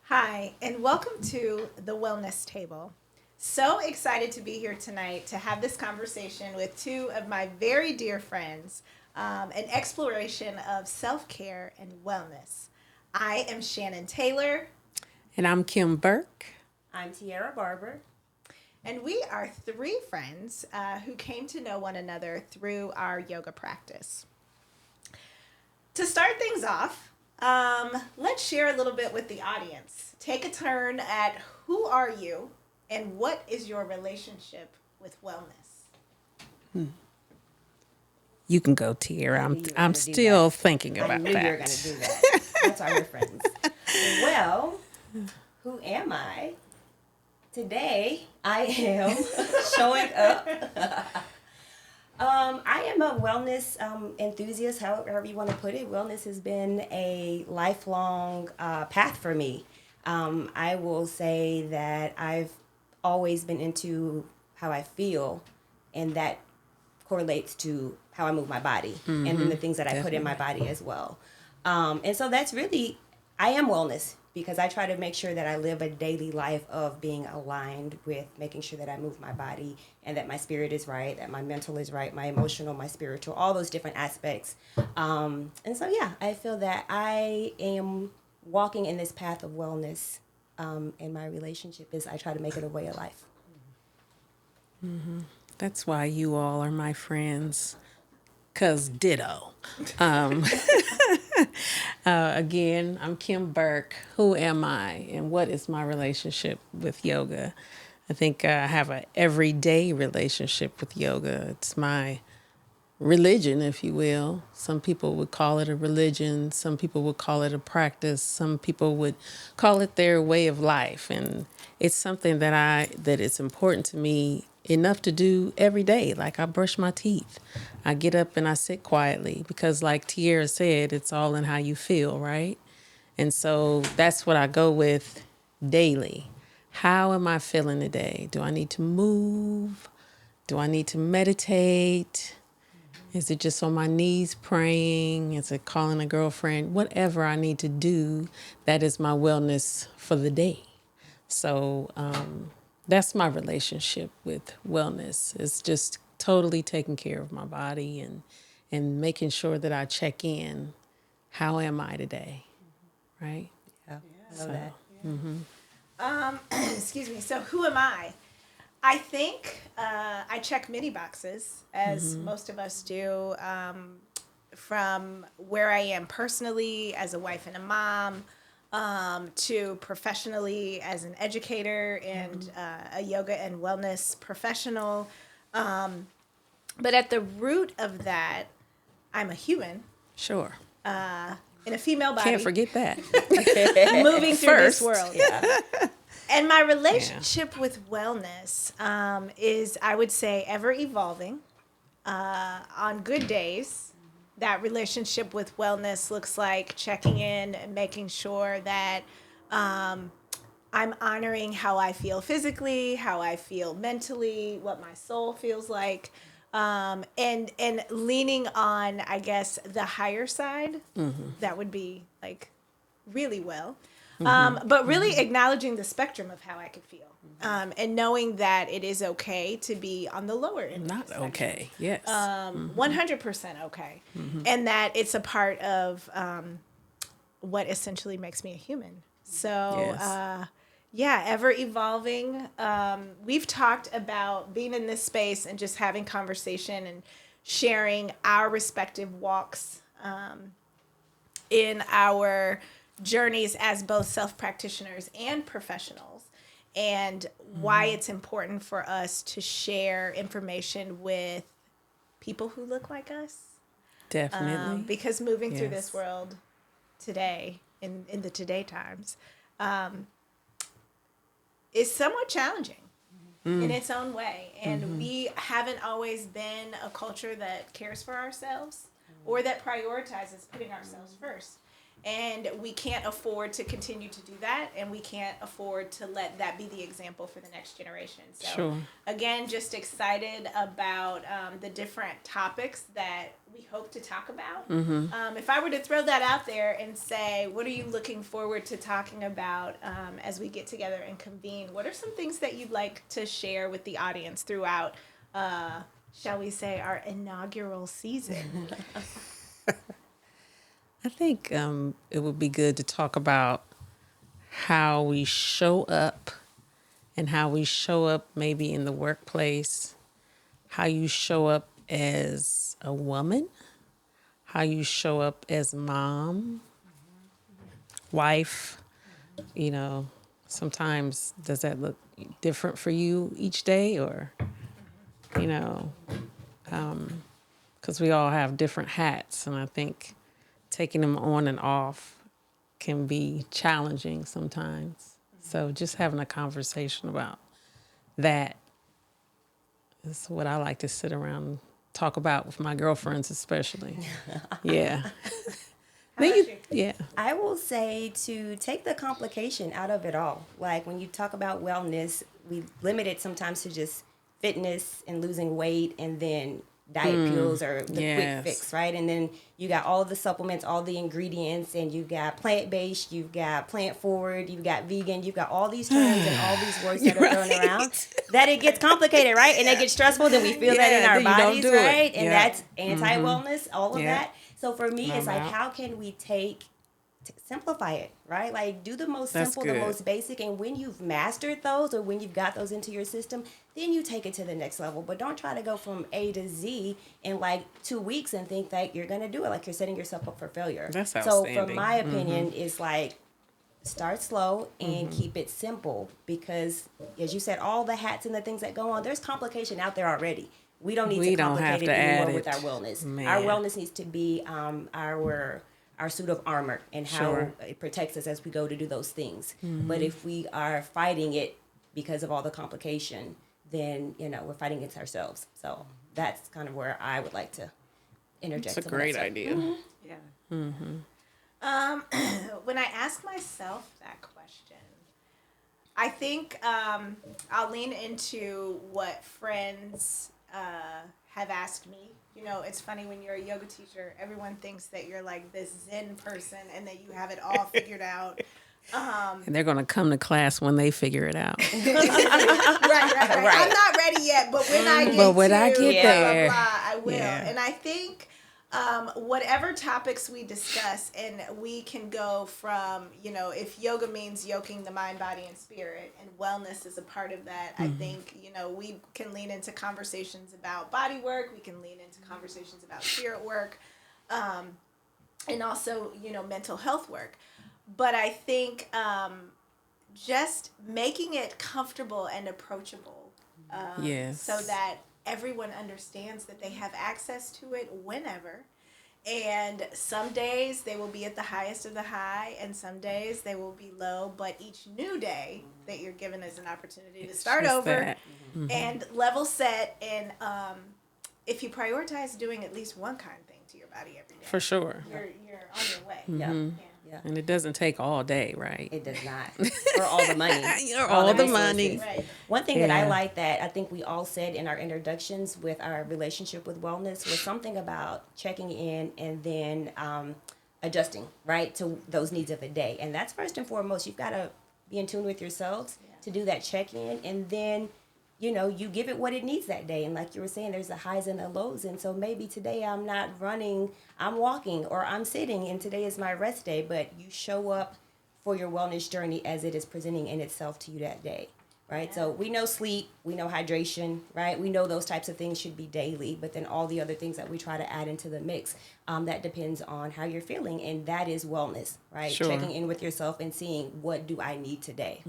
Hi, and welcome to the Wellness Table. So excited to be here tonight to have this conversation with two of my very dear friends, an exploration of self care and wellness. I am Shannon Taylor, And I'm Kim Burke. I'm Tierra Barber. and we are three friends who came to know one another through our yoga practice. To start things off, let's share a little bit with the audience. Take a turn at who are you and what is your relationship with wellness? You can go, Tiara. I I'm knew you were I'm going to do still that. thinking I about knew you were going to that. do that. That's why we're friends. Well, who am I? Today, I am showing up. I am a wellness enthusiast, however you want to put it. Wellness has been a lifelong path for me. I will say that I've always been into how I feel, and that correlates to how I move my body and then the things that I put in my Definitely. body as well. And so that's really, I am wellness because I try to make sure that I live a daily life of being aligned with making sure that I move my body and that my spirit is right, that my mental is right, my emotional, my spiritual, all those different aspects. And so, yeah, I feel that I am walking in this path of wellness. And my relationship is I try to make it a way of life. That's why you all are my friends. Cause ditto. Um, again, I'm Kim Burke. Who am I, and what is my relationship with yoga? I think I have a everyday relationship with yoga. It's my religion, if you will. Some people would call it a religion. Some people would call it a practice. Some people would call it their way of life. And it's something that it's important to me enough to do every day. Like I brush my teeth. I get up and I sit quietly because like Tierra said, it's all in how you feel, right? And so that's what I go with daily. How am I feeling today? Do I need to move? Do I need to meditate? Is it just on my knees praying? Is it calling a girlfriend? Whatever I need to do, that is my wellness for the day. So that's my relationship with wellness. It's just totally taking care of my body and making sure that I check in. How am I today? Right? Yeah, I know So, that. Excuse me. So, who am I? I think I check many boxes, as most of us do, from where I am personally as a wife and a mom, to professionally as an educator and a yoga and wellness professional. But at the root of that, I'm a human sure. in a female Can't body forget that. moving through this First. world. Yeah. And my relationship with wellness is, I would say, ever evolving. On good days, that relationship with wellness looks like checking in and making sure that I'm honoring how I feel physically, how I feel mentally, what my soul feels like, and leaning on, I guess, the higher side. That would be like really well. But really acknowledging the spectrum of how I could feel, and knowing that it is okay to be on the lower end of Not the spectrum. okay. Yes. 100% okay. And that it's a part of what essentially makes me a human. So, Yes. yeah, ever evolving. We've talked about being in this space and just having conversation and sharing our respective walks in our journeys as both self practitioners and professionals, and why it's important for us to share information with people who look like us. Definitely. Because moving through this Yes. world today, in the today times, is somewhat challenging in its own way. And we haven't always been a culture that cares for ourselves or that prioritizes putting ourselves first. And we can't afford to continue to do that, and we can't afford to let that be the example for the next generation. So, Sure. again, just excited about the different topics that we hope to talk about. If I were to throw that out there and say, what are you looking forward to talking about as we get together and convene? What are some things that you'd like to share with the audience throughout, shall we say, our inaugural season? I think it would be good to talk about how we show up and how we show up maybe in the workplace, how you show up as a woman, how you show up as mom, wife. You know, sometimes does that look different for you each day, or, you know, because we all have different hats, and I think taking them on and off can be challenging sometimes. So just having a conversation about that is what I like to sit around and talk about with my girlfriends, especially. Yeah. How about you? Yeah. I will say to take the complication out of it all. Like when you talk about wellness, we limit it sometimes to just fitness and losing weight and then diet pills or the quick fix, right? And then you got all the supplements, all the ingredients, and you've got plant-based, you've got plant-forward, you've got vegan, you've got all these terms and all these words that are thrown around, that it gets complicated, right? And it gets stressful, then we feel that in our bodies, right? And that's anti-wellness, all of that. So for me, it's like, how can we simplify it, right? Like do the most simple, the most basic. And when you've mastered those or when you've got those into your system, then you take it to the next level. But don't try to go from A to Z in like 2 weeks and think that you're going to do it. Like you're setting yourself up for failure. That's outstanding. So from my opinion, it's like start slow and keep it simple because as you said, all the hats and the things that go on, there's complication out there already. We don't need to complicate it anymore with our wellness. Man. Our wellness needs to be our suit of armor and how it protects us as we go to do those things. But if we are fighting it because of all the complication, then, you know, we're fighting against ourselves. So that's kind of where I would like to interject. It's a great idea. Yeah. When I ask myself that question, I think I'll lean into what friends have asked me. You know, it's funny when you're a yoga teacher, everyone thinks that you're like this Zen person and that you have it all figured out. And they're going to come to class when they figure it out. Right. I'm not ready yet, but when I get there, blah, blah, blah, I will. Yeah. And I think whatever topics we discuss, and we can go from, you know, if yoga means yoking the mind, body, and spirit, and wellness is a part of that, I think, you know, we can lean into conversations about body work, we can lean into conversations about spirit work, and also, you know, mental health work. But I think just making it comfortable and approachable so that everyone understands that they have access to it whenever. And some days they will be at the highest of the high, and some days they will be low. But each new day that you're given is an opportunity to start over and level set. And if you prioritize doing at least one kind thing to your body every day, for sure, you're on your way. Yeah. And it doesn't take all day, right? It does not. Or all the money. Or all the money. Right. One thing that I like that I think we all said in our introductions with our relationship with wellness was something about checking in and then adjusting, right, to those needs of the day. And that's first and foremost. You've got to be in tune with yourselves to do that check-in. And then, you know, you give it what it needs that day. And like you were saying, there's the highs and the lows. And so maybe today I'm not running, I'm walking, or I'm sitting, and today is my rest day. But you show up for your wellness journey as it is presenting in itself to you that day, right? Yeah. So we know sleep, we know hydration, right? We know those types of things should be daily. But then all the other things that we try to add into the mix, that depends on how you're feeling. And that is wellness, right? Sure. Checking in with yourself and seeing what do I need today.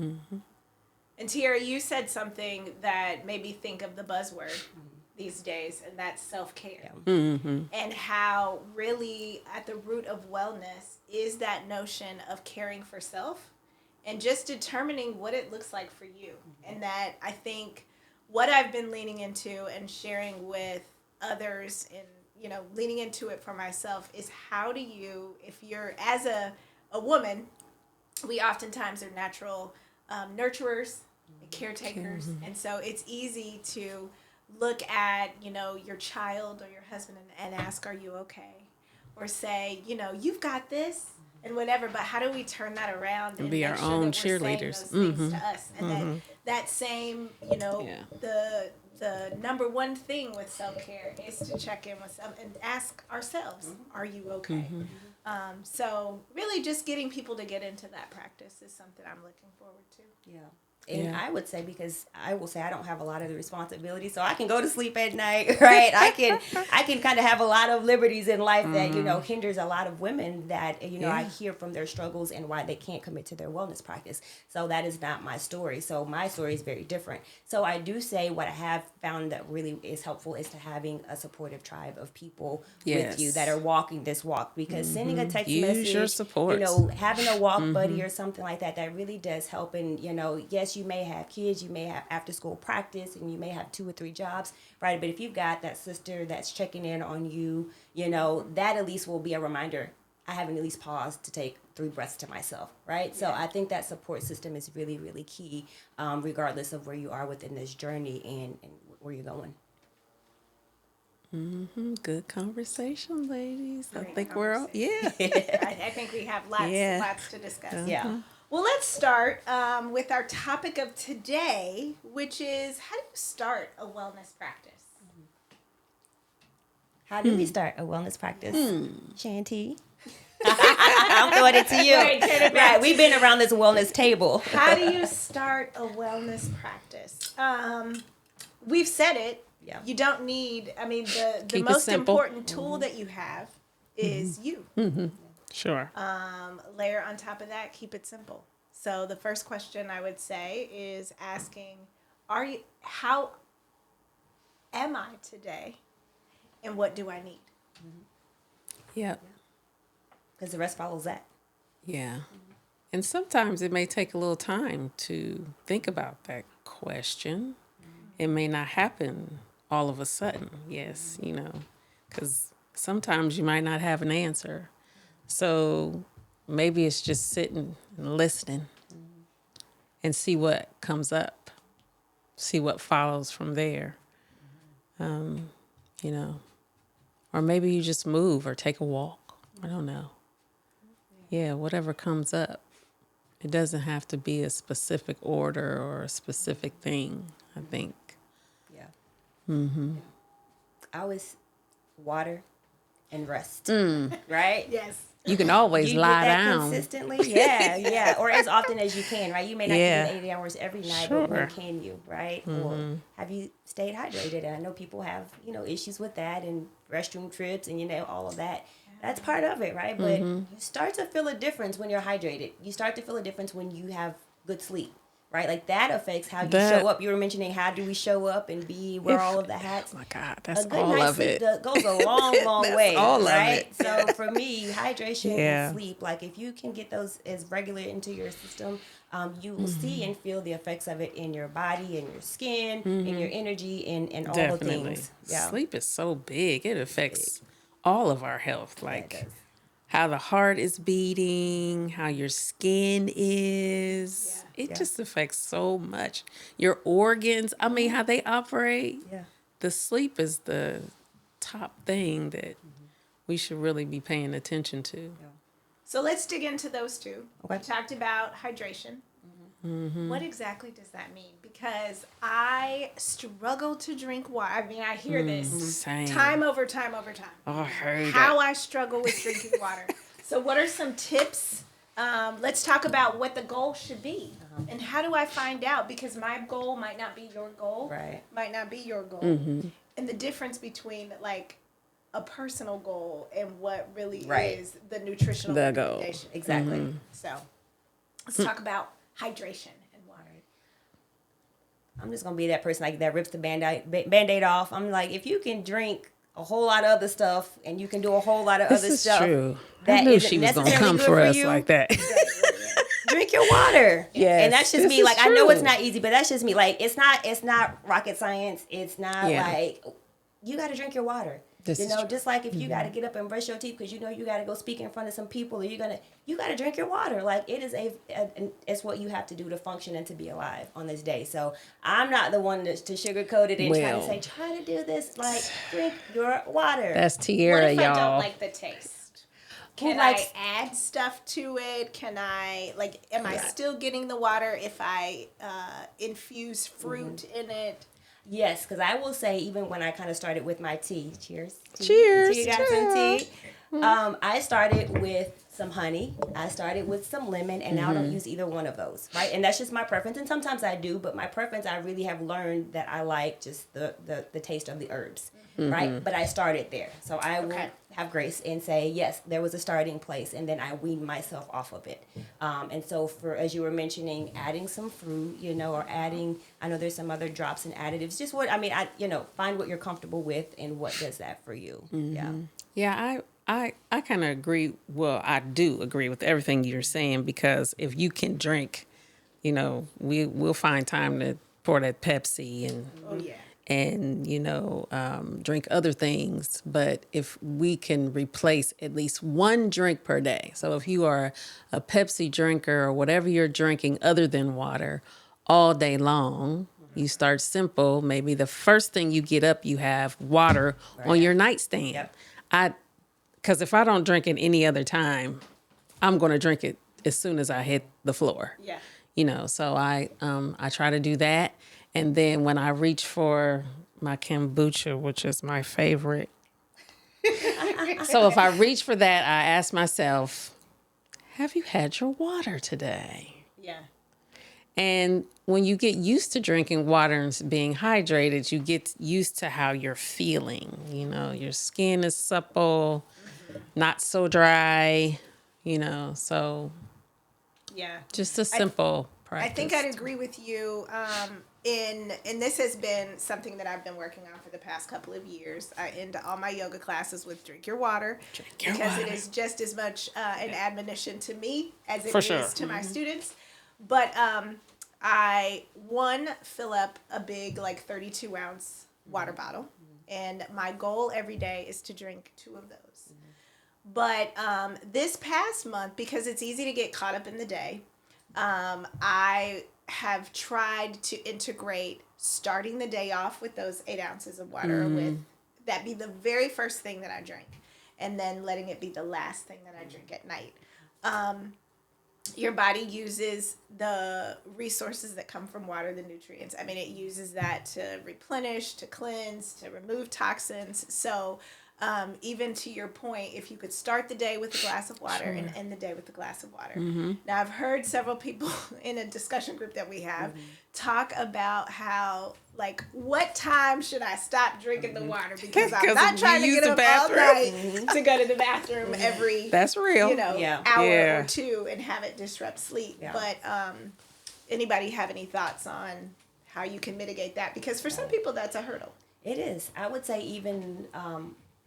And Tierra, you said something that made me think of the buzzword these days, and that's self-care. And how really at the root of wellness is that notion of caring for self and just determining what it looks like for you. And that I think what I've been leaning into and sharing with others in, leaning into it for myself is how do you, if you're as a woman, we oftentimes are natural nurturers, caretakers, and so it's easy to look at your child or your husband and ask, "Are you okay?" Or say, "You've got this," and whatever. But how do we turn that around and be make our sure own that we're saying cheerleaders? those things to us, and that same, the number one thing with self-care is to check in with self and ask ourselves, "Are you okay?" So really just getting people to get into that practice is something I'm looking forward to. Yeah. And I would say, because I will say I don't have a lot of the responsibility, so I can go to sleep at night, right? I can kind of have a lot of liberties in life that, hinders a lot of women that, I hear from their struggles and why they can't commit to their wellness practice. So that is not my story. So my story is very different. So I do say what I have found that really is helpful is to having a supportive tribe of people with you that are walking this walk, because sending a text message, your support. Having a walk buddy or something like that, that really does help. And, yes, you may have kids, you may have after school practice, and you may have 2 or 3 jobs, right? But if you've got that sister that's checking in on you, that at least will be a reminder. I haven't at least paused to take 3 breaths to myself, right? So I think that support system is really, really key, regardless of where you are within this journey and where you're going. Good conversation, ladies. I think we're all, I think we have lots to discuss. Yeah. Well, let's start with our topic of today, which is how do you start a wellness practice? How do we start a wellness practice? Shanty. I'm throwing it to you. Right, we've been around this wellness table. How do you start a wellness practice? We've said it. Yeah. You don't need, the most important tool that you have is you. Sure. Layer on top of that, keep it simple. So the first question I would say is asking, how am I today? And what do I need? Yep. Because the rest follows that. Yeah. And sometimes it may take a little time to think about that question. It may not happen all of a sudden. Yes, because sometimes you might not have an answer. So maybe it's just sitting and listening and see what comes up, see what follows from there. Or maybe you just move or take a walk. I don't know. Yeah, whatever comes up. It doesn't have to be a specific order or a specific thing, I think. Yeah. I always water and rest, right? Yes. You can always lie down consistently. Yeah. Or as often as you can, right? You may not do 8 hours every night, but when can you, right? Or have you stayed hydrated? And I know people have, issues with that and restroom trips and, all of that. That's part of it, right? But you start to feel a difference when you're hydrated. You start to feel a difference when you have good sleep, right? Like that affects how you show up. You were mentioning how do we show up and wear all of the hats. Oh my God, that's a good all night's of it. Sleep goes a long way, all right? Of it. So for me, hydration and sleep, like if you can get those as regular into your system, you will see and feel the effects of it in your body, in your skin, in your energy, and all the things. Yeah. Sleep is so big. It affects all of our health, like how the heart is beating, how your skin is. It just affects so much. Your organs, how they operate. Yeah. The sleep is the top thing that we should really be paying attention to. Yeah. So let's dig into those two. Okay. We talked about hydration. What exactly does that mean? Because I struggle to drink water. I hear this time over time. Oh, I heard how I struggle with drinking water. So what are some tips? Let's talk about what the goal should be. And how do I find out? Because my goal might not be your goal. Right. Might not be your goal. And the difference between a personal goal and what really is the nutritional recommendation. Goal. Exactly. So let's talk about hydration and water. I'm just going to be that person that rips the Band-Aid off. I'm like, if you can drink a whole lot of other stuff and you can do a whole lot of other stuff. True. I knew she was going to come for us like that. Drink your water. Yes, and that's just me. I know it's not easy, but that's just me. It's not rocket science. It's not you got to drink your water. This you is know, true. just like if you got to get up and brush your teeth because you know you got to go speak in front of some people, or you got to drink your water. Like it is it's what you have to do to function and to be alive on this day. So I'm not the one to sugarcoat it and try to say try to do this. Like drink your water. That's What Tierra, if I don't y'all. like the taste? Can likes- I add stuff to it? Can I, like, am I still getting the water if I infuse fruit in it? Yes, because I will say, even when I kind of started with my tea, cheers. Cheers. You got some tea. I started with some honey. I started with some lemon, and now I don't use either one of those, right? And that's just my preference. And sometimes I do, but my preference, I really have learned that I like just the taste of the herbs, right? But I started there. So I will have grace and say, yes, there was a starting place, and then I wean myself off of it. And so for, as you were mentioning, adding some fruit, you know, or adding, I know there's some other drops and additives, just what, I mean, you know, find what you're comfortable with and what does that for you. Yeah. Yeah, I kind of agree. Well, I do agree with everything you're saying, because if you can drink, you know, we'll find time to pour that Pepsi and you know, drink other things. But if we can replace at least one drink per day, so if you are a Pepsi drinker or whatever you're drinking other than water all day long, you start simple. Maybe the first thing you get up, you have water on your nightstand. Yep. Because if I don't drink it any other time, I'm going to drink it as soon as I hit the floor. Yeah. You know, so I try to do that. And then when I reach for my kombucha, which is my favorite. So if I reach for that, I ask myself, have you had your water today? Yeah. And when you get used to drinking water and being hydrated, you get used to how you're feeling. You know, your skin is supple, not so dry, you know, so Yeah. just a simple practice. I think I'd agree with you. And this has been something that I've been working on for the past couple of years. I end all my yoga classes with drink your water, because it is just as much an admonition to me as it is to my students. But I fill up a big, like, 32-ounce water bottle, and my goal every day is to drink 2 of those. But this past month, because it's easy to get caught up in the day, I have tried to integrate starting the day off with those 8 ounces of water, with that be the very first thing that I drink, and then letting it be the last thing that I drink at night. Your body uses the resources that come from water, the nutrients. I mean, it uses that to replenish, to cleanse, to remove toxins. So even to your point, if you could start the day with a glass of water and end the day with a glass of water. Now, I've heard several people in a discussion group that we have talk about how, like, what time should I stop drinking the water? Because I'm not trying to get up all night to go to the bathroom every That's real. you know, hour or two and have it disrupt sleep. Yeah. But anybody have any thoughts on how you can mitigate that? Because for some people, that's a hurdle. It is. I would say even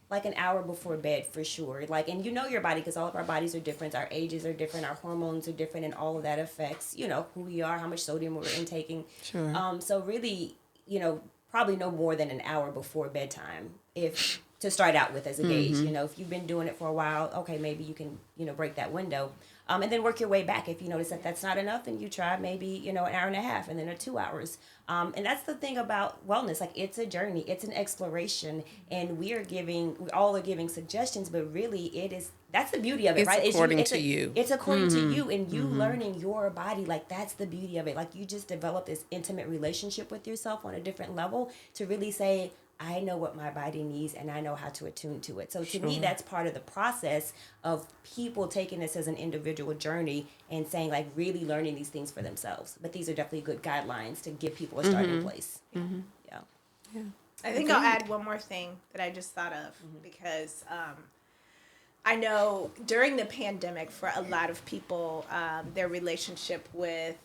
like an hour before bed for sure. Like, and you know your body, because all of our bodies are different. Our ages are different. Our hormones are different, and all of that affects, you know, who we are, how much sodium we're intaking. Sure. So really, you know, probably no more than an hour before bedtime, if to start out with as a gauge. You know, if you've been doing it for a while, okay, maybe you can, you know, break that window. And then work your way back. If you notice that that's not enough, then you try maybe, you know, an hour and a half, and then 2 hours. And that's the thing about wellness. Like, it's a journey, it's an exploration, and we all are giving suggestions, but really that's the beauty of it, It's right? according to you. It's according to you, and you learning your body. Like, that's the beauty of it. Like, you just develop this intimate relationship with yourself on a different level to really say, I know what my body needs, and I know how to attune to it. So to me, that's part of the process of people taking this as an individual journey and saying, like, really learning these things for themselves. But these are definitely good guidelines to give people a starting place. Yeah. I think I'll add one more thing that I just thought of, because I know during the pandemic, for a lot of people, their relationship with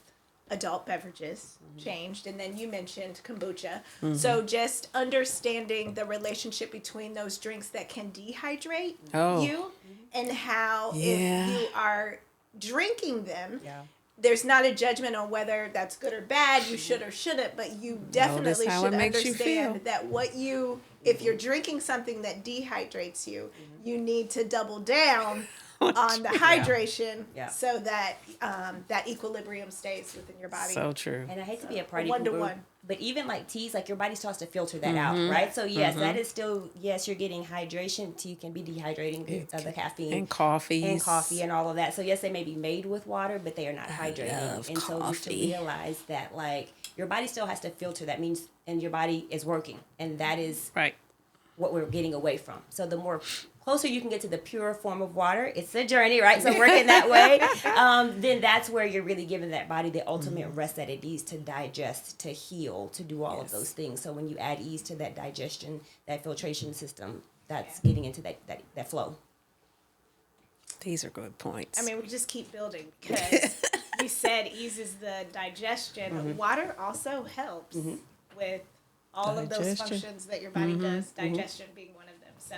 adult beverages changed, and then you mentioned kombucha. So just understanding the relationship between those drinks that can dehydrate you, and how if you are drinking them, there's not a judgment on whether that's good or bad, you should or shouldn't, but you definitely how should it makes you understand feel. that if you're drinking something that dehydrates you, you need to double down on the hydration so that that equilibrium stays within your body. So true. And I hate to be a party one to pooper, one. but even like teas, like your body starts to filter that out, right? So yes, that is still, yes, you're getting hydration. Tea can be dehydrating because of the caffeine. And coffee. And coffee and all of that. So yes, they may be made with water, but they are not hydrating. love And so just to coffee. realize that like your body still has to filter. That means, and your body is working. And that is Right. what we're getting away from. So the more closer you can get to the pure form of water, it's a journey, right? So working that way, then that's where you're really giving that body the ultimate rest that it needs to digest, to heal, to do all of those things. So when you add ease to that digestion, that filtration system, that's getting into that flow. These are good points. I mean, we just keep building because we said eases the digestion. Water also helps with all of those Digestion. functions that your body does, digestion being one of them. So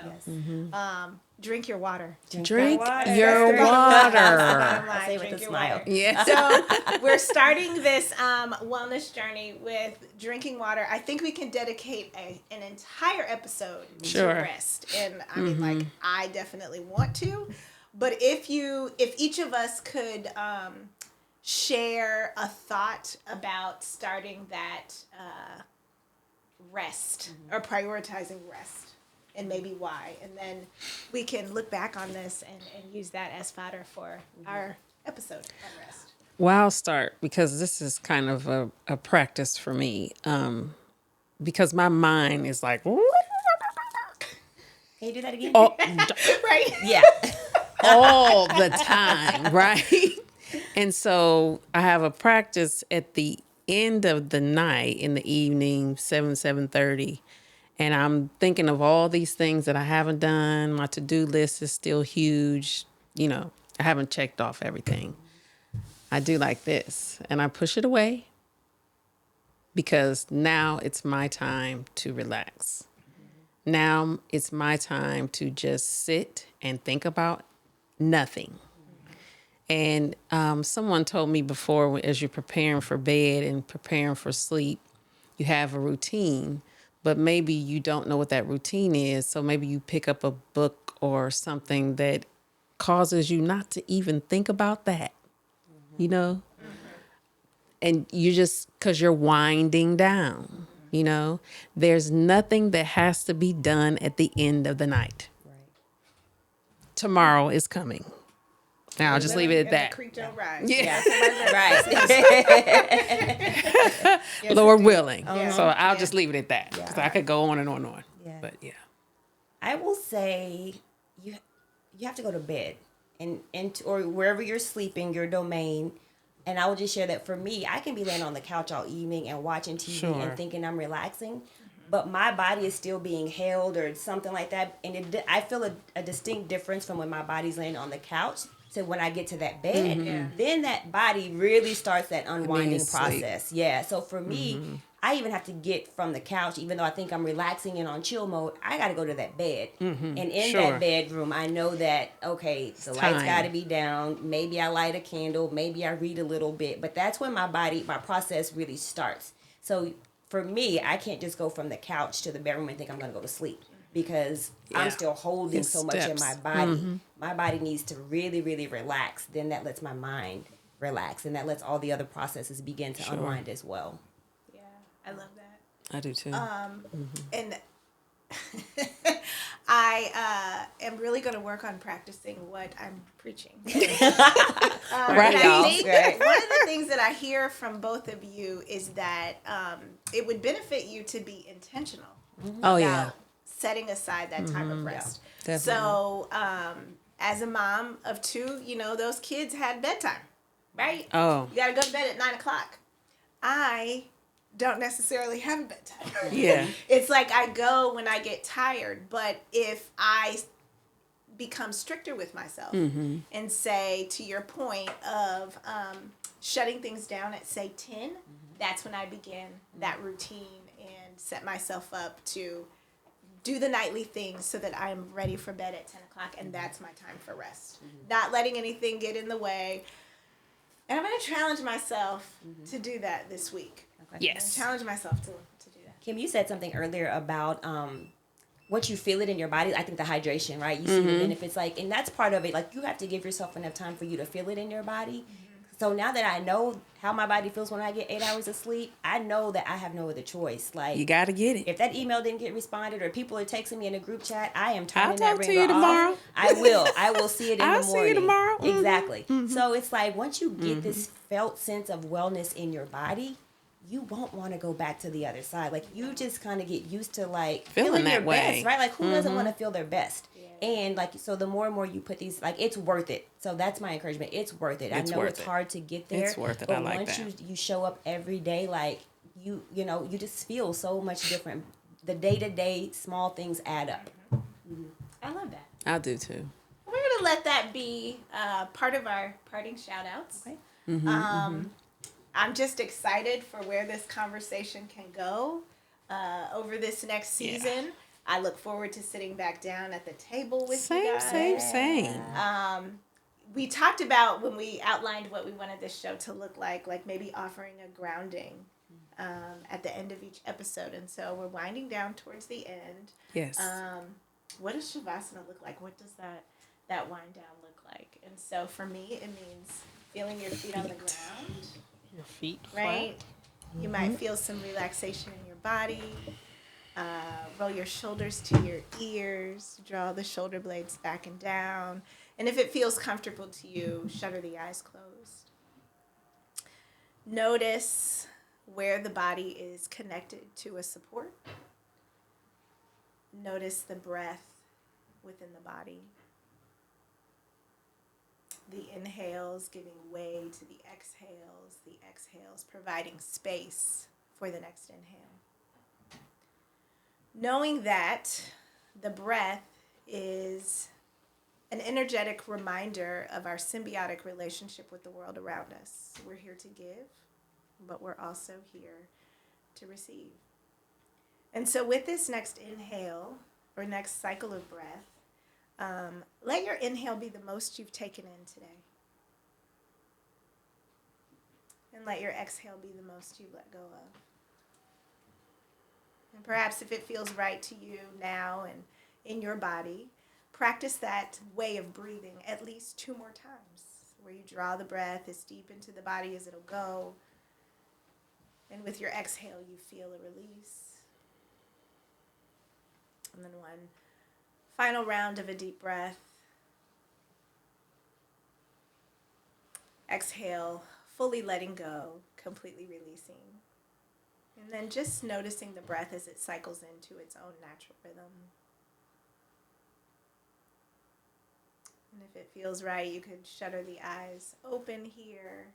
drink your water. Drink water. your Bottom water. line, say with drink a your smile. water. Yeah. So we're starting this wellness journey with drinking water. I think we can dedicate an entire episode Sure. to rest. And I mean, like, I definitely want to. But if each of us could share a thought about starting that rest or prioritizing rest and maybe why, and then we can look back on this and use that as fodder for our episode on rest. Well, I'll start because this is kind of a practice for me. Because my mind is like, Can you do that again? Right? Yeah. all the time, right? And so I have a practice at the end of the night in the evening, 7:30, and I'm thinking of all these things that I haven't done. My to-do list is still huge. You know, I haven't checked off everything. I do like this, and I push it away because now it's my time to relax. Now it's my time to just sit and think about nothing. And someone told me before, as you're preparing for bed and preparing for sleep, you have a routine, but maybe you don't know what that routine is. So maybe you pick up a book or something that causes you not to even think about that, you know? And you just, because you're winding down, you know? There's nothing that has to be done at the end of the night. Tomorrow is coming. Now I'll just leave it at And that. the creek don't rise. Yeah. Right. Lord willing. Yeah. So I'll Yeah. just leave it at that because I could go on and on and on. Yeah. But yeah. I will say you have to go to bed or wherever you're sleeping, your domain. And I will just share that for me, I can be laying on the couch all evening and watching TV Sure. and thinking I'm relaxing, but my body is still being held or something like that. And I feel a distinct difference from when my body's laying on the couch to when I get to that bed. Then that body really starts that unwinding Means sleep. process. Yeah. So for me, I even have to get from the couch, even though I think I'm relaxing and on chill mode, I got to go to that bed. And in Sure. that bedroom, I know that, okay, the lights time. got to be down. Maybe I light a candle. Maybe I read a little bit. But that's when my process really starts. So for me, I can't just go from the couch to the bedroom and think I'm going to go to sleep because Yeah. I'm still holding It's so much in my steps. body. My body needs to really, really relax. Then that lets my mind relax. And that lets all the other processes begin to unwind as well. Yeah, I love that. I do too. And I am really going to work on practicing what I'm preaching. Right, And I y'all. think Right. one of the things that I hear from both of you is that it would benefit you to be intentional Oh, about yeah. setting aside that time of rest. Definitely. So, as a mom of two, you know, those kids had bedtime, right? Oh. You got to go to bed at 9:00. I don't necessarily have a bedtime. Yeah. It's like I go when I get tired, but if I become stricter with myself and say, to your point of shutting things down at, say, 10, that's when I begin that routine and set myself up to do the nightly things so that I'm ready for bed at 10 o'clock, and that's my time for rest. Not letting anything get in the way. And I'm going to challenge myself to do that this week. Okay. Yes. Challenge myself to do that. Kim, you said something earlier about what you feel it in your body. I think the hydration, right? You see the benefits, like, and that's part of it. Like, you have to give yourself enough time for you to feel it in your body. So now that I know how my body feels when I get 8 hours of sleep, I know that I have no other choice. Like, You got to get it. if that email didn't get responded or people are texting me in a group chat, I am turning I'll that talk to ringer you tomorrow. off. I will see it in I'll the see you morning. tomorrow. Exactly. So it's like, once you get this felt sense of wellness in your body, you won't want to go back to the other side. Like, you just kind of get used to, like, feeling that your way. best, right? Like, who doesn't want to feel their best? And, like, so the more and more you put these, like, it's worth it. So that's my encouragement. It's worth it. It's I know worth it's it. hard to get there. It's worth it. But I like once that. you show up every day, like, you know, you just feel so much different. The day-to-day small things add up. I love that. I do too. We're going to let that be part of our parting shout-outs. Okay. I'm just excited for where this conversation can go over this next season. I look forward to sitting back down at the table with you guys. Same. We talked about, when we outlined what we wanted this show to look like maybe offering a grounding at the end of each episode. And so we're winding down towards the end. Yes. What does Shavasana look like? What does that wind down look like? And so for me, it means feeling your feet on the ground. Your feet Right? You might feel some relaxation in your body. Roll your shoulders to your ears. Draw the shoulder blades back and down. And if it feels comfortable to you, shutter the eyes closed. Notice where the body is connected to a support. Notice the breath within the body. The inhales giving way to the exhales providing space for the next inhale. Knowing that the breath is an energetic reminder of our symbiotic relationship with the world around us. We're here to give, but we're also here to receive. And so with this next inhale or next cycle of breath, let your inhale be the most you've taken in today. And let your exhale be the most you let go of. And perhaps if it feels right to you now and in your body, practice that way of breathing at least 2 more times, where you draw the breath as deep into the body as it'll go. And with your exhale, you feel a release. And then one final round of a deep breath. Exhale, fully letting go, completely releasing. And then just noticing the breath as it cycles into its own natural rhythm. And if it feels right, you could shutter the eyes open here.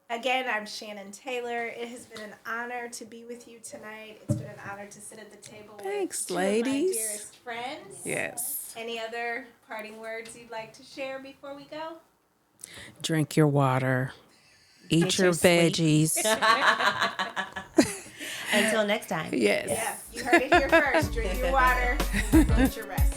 Again, I'm Shannon Taylor. It has been an honor to be with you tonight. It's been an honor to sit at the table Thanks, with two ladies. of my dearest friends. Yes. Any other parting words you'd like to share before we go? Drink your water. Eat Get your your sleep. veggies. Until next time. Yes. Yeah, you heard it here first. Drink your water, get your rest.